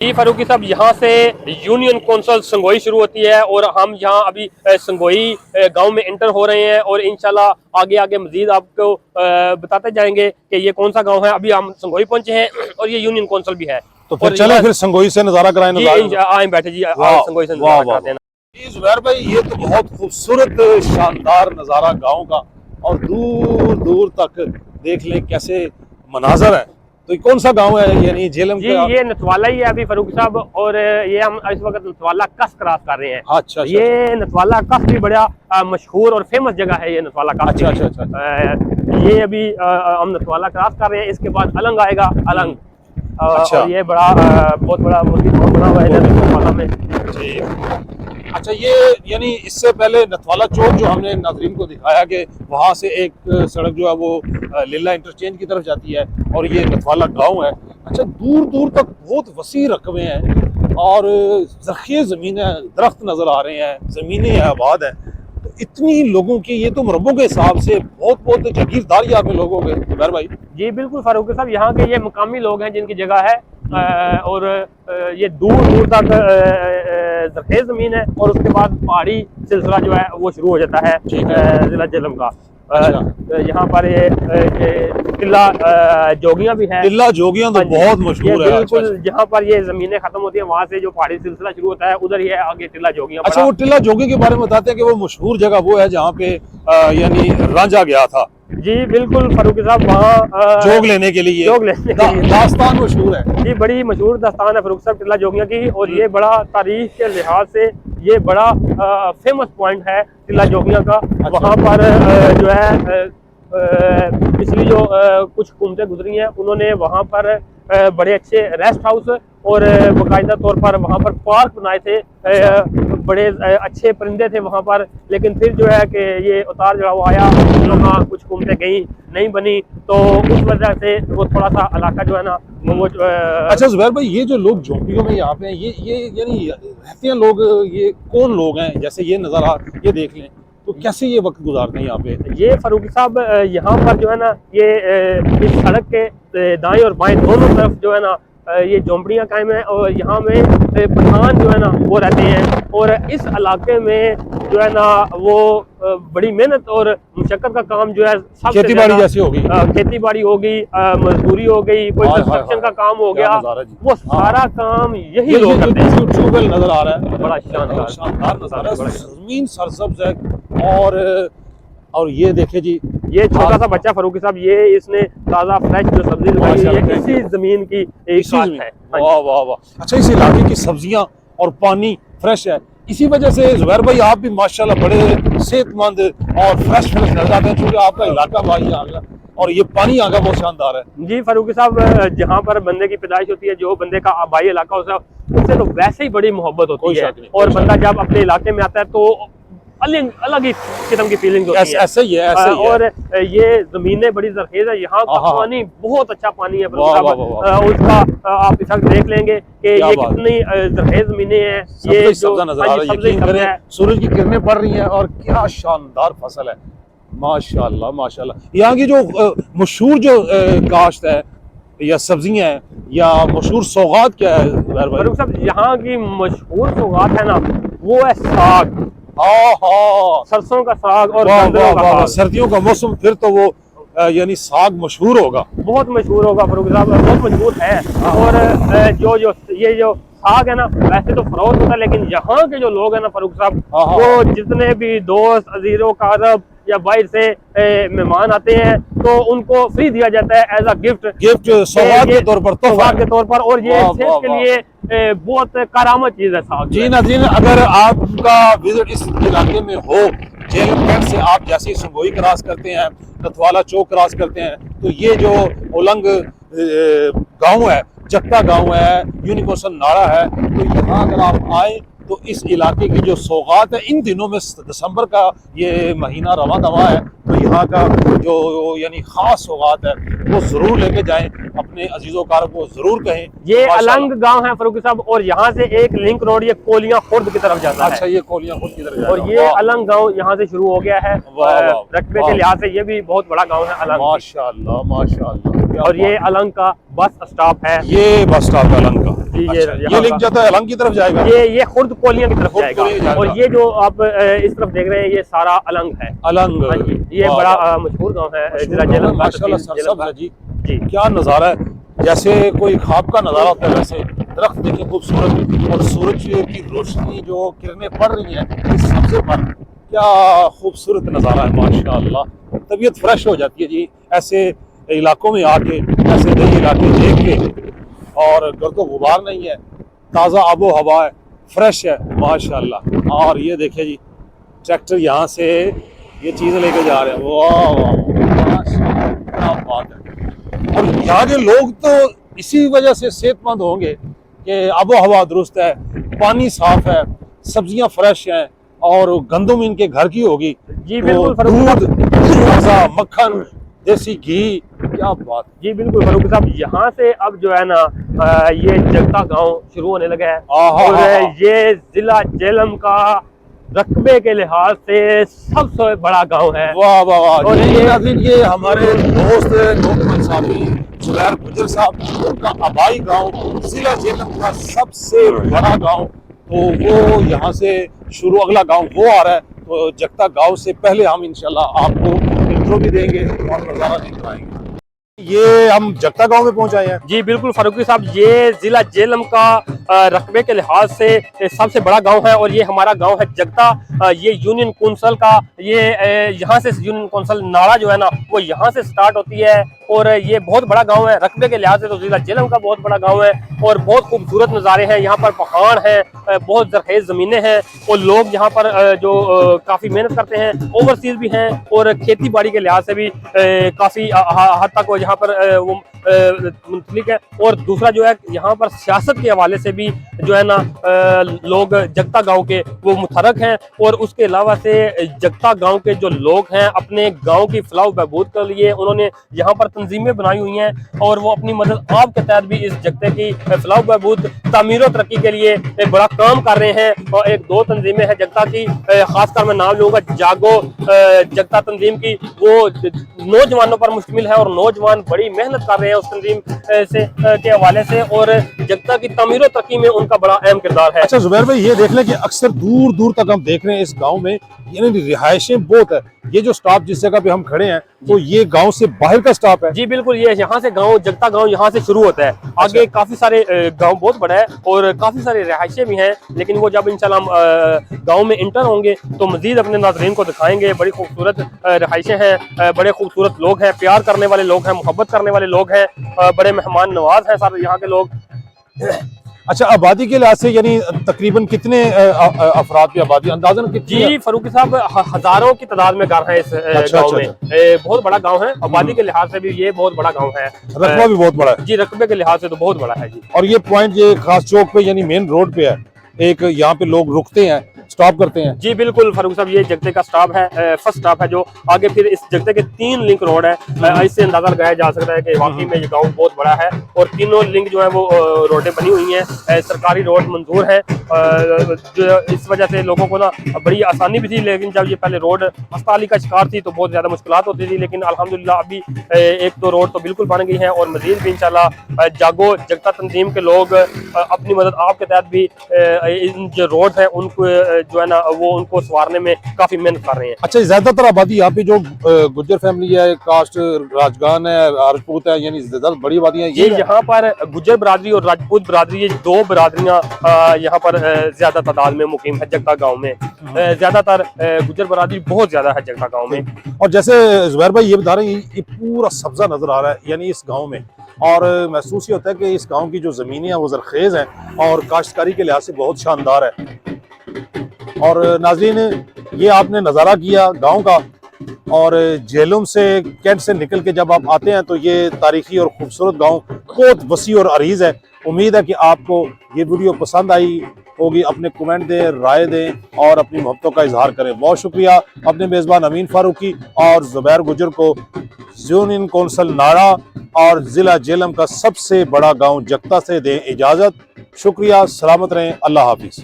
जी फारूकी साहब, यहाँ से यूनियन कौंसिल संगोई शुरू होती है और हम यहाँ अभी संगोई गांव में एंटर हो रहे हैं और इंशाल्लाह आगे आगे मजीद आपको बताते जाएंगे कि ये कौन सा गांव है। अभी हम संगोई पहुंचे हैं और ये यूनियन कौंसिल भी है। तो फिर चले फिर संगोई से नजारा कराएं। आए बैठे जी, संगोई से नजारा कराते हैं। जुबैर भाई, ये तो बहुत खूबसूरत शानदार नजारा गाँव का, और दूर दूर तक देख लें कैसे मनाजर है। तो कौन सा गांव है यानी झेलम जी? ये नथवाला ही है अभी फारूक साहब, और ये हम इस वक्त नथवाला कस क्रॉस कर रहे हैं। अच्छा, ये नथवाला कस भी बड़ा मशहूर और फेमस जगह है ये नथवाला कस। अच्छा। ये अभी हम नथवाला क्रॉस कर रहे हैं, इसके बाद अलंग आएगा। अलंग और ये बड़ा बहुत बड़ा मूर्ति बना हुआ है नथवाला में। अच्छा, ये यानी इससे पहले नथवाला चौक जो हमने नाज़रीन को दिखाया कि वहाँ से एक सड़क जो है वो लीला इंटरचेंज की तरफ जाती है और ये नथवाला गांव है। अच्छा, दूर दूर तक बहुत वसी रकबे हैं और ज़रख़ीज़ ज़मीनें, दरख्त नज़र आ रहे हैं, ज़मीनें आबाद हैं। तो इतनी लोगों की, ये तो मरबों के हिसाब से बहुत बहुत जागीरदार यहाँ पे लोग होंगे जुबैर भाई। जी बिल्कुल फारूक साहब, यहाँ के ये मुकामी लोग हैं जिनकी जगह है और ये दूर दूर तक ज़रख़ीज़ ज़मीन है और उसके बाद पहाड़ी सिलसिला जो है वो शुरू हो जाता है जिला झेलम का। यहाँ पर ये टिल्ला जोगियाँ भी है। टिल्ला जोगियाँ तो बहुत मशहूर है। बिल्कुल, जहाँ पर ये जमीनें खत्म होती है वहाँ से जो पहाड़ी सिलसिला शुरू होता है उधर ही है आगे टिल्ला जोगियाँ। अच्छा, वो टिल्ला जोगी के बारे में बताते हैं कि वो मशहूर जगह वो है जहाँ पे यानी रांझा गया था। जी बिल्कुल फारूकी साहब, वहाँ जोग लेने के लिए दास्तान मशहूर है। जी, बड़ी मशहूर दास्तान है फारूक साहब टिल्ला जोगियाँ की, और ये बड़ा तारीख के लिहाज से ये बड़ा फेमस पॉइंट है टिल्ला जोगियाँ का। अच्छा। वहाँ पर जो है पिछली जो कुछ हुकूमतें गुजरी हैं उन्होंने वहाँ पर बड़े अच्छे रेस्ट हाउस और बाकायदा तौर पर वहाँ पर पार्क बनाए थे। बड़े अच्छे परिंदे थे वहाँ पर, लेकिन फिर जो है कि ये उतार चढ़ाव आया, वहाँ कुछ हुकूमतें गई नहीं बनी, तो उस वजह से वो थोड़ा सा इलाका जो है ना वो अच्छा जुबैर भाई, ये जो लोग झोंपड़ियों में यहाँ पे हैं, ये यानी रहते हैं लोग, ये कौन लोग हैं? जैसे ये नज़ारा ये देख लें तो कैसे ये वक्त गुजारते हैं यहाँ पे? ये फारूकी साहब, यहाँ पर जो है ना ये इस सड़क के दाएं और बाएं दोनों तरफ जो है ना ये झोंपड़ियाँ कायम है और यहाँ में पठान जो है ना वो रहते हैं, और इस इलाके में जो है ना वो बड़ी मेहनत और मुशक्कत का काम जो है, खेती बाड़ी जैसी होगी, खेती बाड़ी होगी, मजदूरी हो गई, कोई कंस्ट्रक्शन का काम हो गया, वो सारा काम यही लोग करते हैं। ट्यूबवेल नजर आ रहा है, बड़ा शानदार नजारा, जमीन सरसब्ज है। और ये देखे जी, ये छोटा सा बच्चा फारूकी साहब, ये इसने ताज़ा फ्रेश जो सब्जी लगाई है इसी जमीन की एक काश्त है। वाह वाह वाह। अच्छा, इस इलाके की सब्जियां और पानी फ्रेश है, इसी वजह से जुबैर भाई आप भी माशाल्लाह बड़े सेहतमंद और फ्रेश नजर आते हैं, क्योंकि आपका इलाका भाई आ गया और ये पानी आ गया बहुत शानदार है। जी फारूकी साहब, जहाँ पर बंदे की पैदाइश होती है, जो बंदे का आबाई इलाका होता है, उससे तो वैसे ही बड़ी मोहब्बत होती है, और बंदा जब अपने इलाके में आता है तो अलग ही किस्म की फीलिंग होती है। ऐसे ही है। और ये जमीनें बड़ी ज़रख़ीज़ है, यहाँ का पानी बहुत अच्छा पानी है। उसका आप इस वक्त देख लेंगे कि ये कितनी ज़रख़ीज़ ज़मीनें हैं। ये जो सूरज की किरणें पड़ रही हैं और क्या शानदार फसल है, माशाल्लाह माशाल्लाह। यहाँ की जो मशहूर जो काश्त है या सब्जियां हैं या मशहूर सौगात क्या है फारूक साहब? यहाँ की मशहूर सौगात है ना वो है साग, सरसों का साग और सर्दियों का मौसम, फिर तो वो यानी साग मशहूर होगा, बहुत मशहूर होगा फारूक साहब, बहुत मशहूर है। और जो ये जो साग है ना, वैसे तो फरोख्त होता है, लेकिन यहाँ के जो लोग हैं ना फारूक साहब, वो जितने भी दोस्त अजीजों कारब या बाहर से मेहमान आते हैं तो उनको फ्री दिया जाता है एज अ गिफ्ट सौगात के तौर पर, और ये सेहत के लिए बहुत करामत चीज है साग। जी नाज़रीन, अगर आपका विजिट इस इलाके में हो, झेलम कैंट से आप जैसे संगोई क्रॉस करते हैं, नथवाला चौक क्रॉस करते हैं, तो ये जो उलंग गांव है, जक्का गांव है, यूनियन कौंसिल नाड़ा है, तो यहाँ अगर आप आए तो इस इलाके की जो सौगात है, इन दिनों में दिसंबर का ये महीना रवा दवा है, तो यहाँ का जो यानी खास सौगात है वो जरूर लेके जाएं, अपने अजीजों कारब को जरूर कहें। ये अलंग गांव है फारूकी साहब, और यहाँ से एक लिंक रोड ये कोलियां खुर्द की तरफ जाता है। अच्छा, ये कोलियां खुर्द की तरफ, और ये अलंग गांव यहाँ से शुरू हो गया है। रकबे के लिहाज से ये भी बहुत बड़ा गांव है अलंग। माशाल्लाह माशाल्लाह। और ये अलंग का बस स्टॉप है, ये बस स्टॉप है अलंग का। जी अच्छा, ये यहाँ लिंक का। जाता है अलंग की तरफ जाएगा। ये खुर्द कोलियां की तरफ खुर्द जाएगा। कोलियां जाएगा। और ये जो आप इस तरफ देख रहे हैं ये सारा अलंग है। अलंग। हाँ जी, ये वाह, बड़ा वाह। मशहूर गांव है मशहूर जिला गाँव है, जेलम का, माशाल्लाह तहसील जेलम सरसब्ज का। है जी। जी क्या नज़ारा है, जैसे कोई ख्वाब का नज़ारा होता है वैसे। दरख्त देखिए खूबसूरत, और सूरज की रोशनी जो किरणें पड़ रही हैं इस सब्जे पर, क्या खूबसूरत नज़ारा है माशाल्लाह। तबीयत फ्रेश हो जाती है जी ऐसे इलाकों में आके, ऐसे नए इलाके देख के। और गर्दो गुबार नहीं है, ताज़ा आबो हवा है, फ्रेश है माशाल्लाह। और ये देखिए जी ट्रैक्टर यहाँ से ये चीज़ें लेके जा रहे हैं। वाह वाह माशाल्लाह, क्या बात है। और यहाँ के लोग तो इसी वजह से सेहतमंद होंगे कि आबो हवा दुरुस्त है, पानी साफ है, सब्जियां फ्रेश हैं, और गंदम इनके घर की होगी। जी तो बिल्कुल फारूक साहब। दूध, ताज़ा मक्खन, देसी घी, क्या बात। जी बिल्कुल फारूक साहब, यहाँ से अब जो है ना ये जगता गांव शुरू होने लगा है। आहा, और आहा। ये जिला जेलम का रकबे के लिहाज से सबसे बड़ा गांव है। वाह वाह वाह। और ये नाज़रीन, ये हमारे दोस्त मोहम्मद साहबी जुबैर गुजर साहब, उनका आबाई गांव जिला जेलम का सबसे बड़ा गांव। तो वो यहाँ से शुरू, अगला गांव वो आ रहा है। तो जगता गांव से पहले हम इंशाल्लाह आपको इंट्रो भी देंगे और नज़ारा दिख आएंगे। ये हम जगता गांव में पहुंच आए हैं। जी बिल्कुल फारूकी साहब, ये जिला जेलम का रकबे के लिहाज से सबसे बड़ा गांव है। और ये हमारा गांव है जगता। ये यूनियन कौंसल का, ये यहाँ से यूनियन कौंसल नाड़ा जो है ना वो यहाँ से स्टार्ट होती है। और ये बहुत बड़ा गांव है, रकबे के लिहाज से तो जिला जेलम का बहुत बड़ा गांव है। और बहुत खूबसूरत नज़ारे हैं यहाँ पर, पहाड़ हैं, बहुत जरखेज ज़मीनें हैं। और लोग यहाँ पर जो काफ़ी मेहनत करते हैं, ओवरसीज भी हैं, और खेती बाड़ी के लिहाज से भी काफ़ी हद तक वो यहाँ पर वो मुंसलिक है। और दूसरा जो है यहाँ पर सियासत के हवाले से भी जो है ना लोग जगता गांव के वो मुतहरक हैं। और उसके अलावा से जगता गांव के जो लोग हैं अपने गांव की फलाह बहबूद के लिए उन्होंने यहाँ पर तंजीमें बनाई हुई हैं। और वो अपनी मदद आप के तहत भी इस जगते की फलाह बहबूद, तामीर और तरक्की के लिए एक बड़ा काम कर रहे हैं। और एक दो तंजीमें हैं जगता की, खासकर मैं नाम लूँगा जागो जगता तंजीम की, वो नौजवानों पर मुश्तमिल है। और नौजवान बड़ी मेहनत कर रहे हैं उस तंजीम से के हवाले से, और जगता की तामीर और तरक्की में उनका बड़ा अहम किरदार है। अच्छा जुबैर भाई, ये देख लें कि अक्सर दूर दूर तक हम देख रहे हैं इस गांव में यानी रिहायशें बहुत है। ये जो स्टाफ जिस जगह पे हम खड़े हैं तो ये गांव से बाहर का स्टाफ है। जी बिल्कुल, ये यहाँ से गांव जगता गांव यहाँ से शुरू होता है। आगे काफी सारे गांव बहुत बड़ा है और काफी सारी रिहायशें भी हैं। लेकिन वो जब इंशाल्लाह हम गांव में इंटर होंगे तो मजीद अपने नाज़रीन को दिखाएंगे। बड़ी खूबसूरत रिहायशें हैं, बड़े खूबसूरत लोग हैं, प्यार करने वाले लोग हैं, मोहब्बत करने वाले लोग हैं, बड़े मेहमान नवाज हैं सारे यहाँ के लोग। अच्छा, आबादी के लिहाज से यानी तकरीबन कितने अफराद की आबादी अंदाजन कितनी है? जी फारूकी साहब, हजारों की तादाद में घर हैं इस गांव में। बहुत बड़ा गांव है, आबादी के लिहाज से भी ये बहुत बड़ा गांव है। रकबा भी बहुत बड़ा है। जी, रकबे के लिहाज से तो बहुत बड़ा है जी। और ये पॉइंट ये खास चौक पे यानी मेन रोड पे है, एक यहाँ पे लोग रुकते हैं, स्टॉप करते हैं। जी बिल्कुल फारूक साहब, ये जगते का स्टॉप है, फर्स्ट स्टॉप है जो आगे फिर इस जगते के 3 लिंक रोड है। इससे अंदाजा लगाया जा सकता है कि वाकई में ये गांव बहुत बड़ा है। और तीनों लिंक जो है वो रोडें बनी हुई हैं, सरकारी रोड मंजूर है। जो इस वजह से लोगों को ना बड़ी आसानी भी थी। लेकिन जब ये पहले रोड हस्ताली का शिकार थी तो बहुत ज्यादा मुश्किलात होती थी। लेकिन अल्हम्दुलिल्लाह अभी 1-2 रोड तो बिल्कुल बन गई हैं और मजीद भी इंशाल्लाह जागो जगता तंजीम के लोग अपनी मदद आपके तहत भी इन जो रोड है उनको जो है ना वो उनको संवारने में काफी मेहनत कर रहे हैं। अच्छा, ज्यादातर आबादी यहाँ पे जो गुज्जर फैमिली है, कास्ट राजगान है, राजपूत है, यानी ज्यादा बड़ी आबादी है। ये यहाँ पर गुज्जर बरादरी और राजपूत बरादरी, ये 2 बरादरियाँ यहाँ पर ज्यादा तादाद में मुकीम है जगता गांव में। ज्यादातर गुज्जर बरादरी बहुत ज्यादा है जगता गांव में। और जैसे जुबैर भाई ये बता रहे हैं ये पूरा सब्जा नजर आ रहा है यानी इस गांव में, और महसूस ये होता है कि इस गांव की जो ज़मीनें हैं वो जरखेज हैं और काश्तकारी के लिहाज से बहुत शानदार है। और नाज़रीन, ये आपने नज़ारा किया गांव का, और जेलम से कैंट से निकल के जब आप आते हैं तो ये तारीखी और खूबसूरत गांव बहुत वसी और अरीज़ है। उम्मीद है कि आपको ये वीडियो पसंद आई होगी। अपने कमेंट दें, राय दें और अपनी मोहब्बतों का इजहार करें। बहुत शुक्रिया अपने मेज़बान अमीन फारूकी और जुबैर गुजर को यूनियन कौंसल नाड़ा और ज़िला जेलम का सबसे बड़ा गांव जगता से दें इजाज़त। शुक्रिया, सलामत रहें, अल्लाह हाफिज़।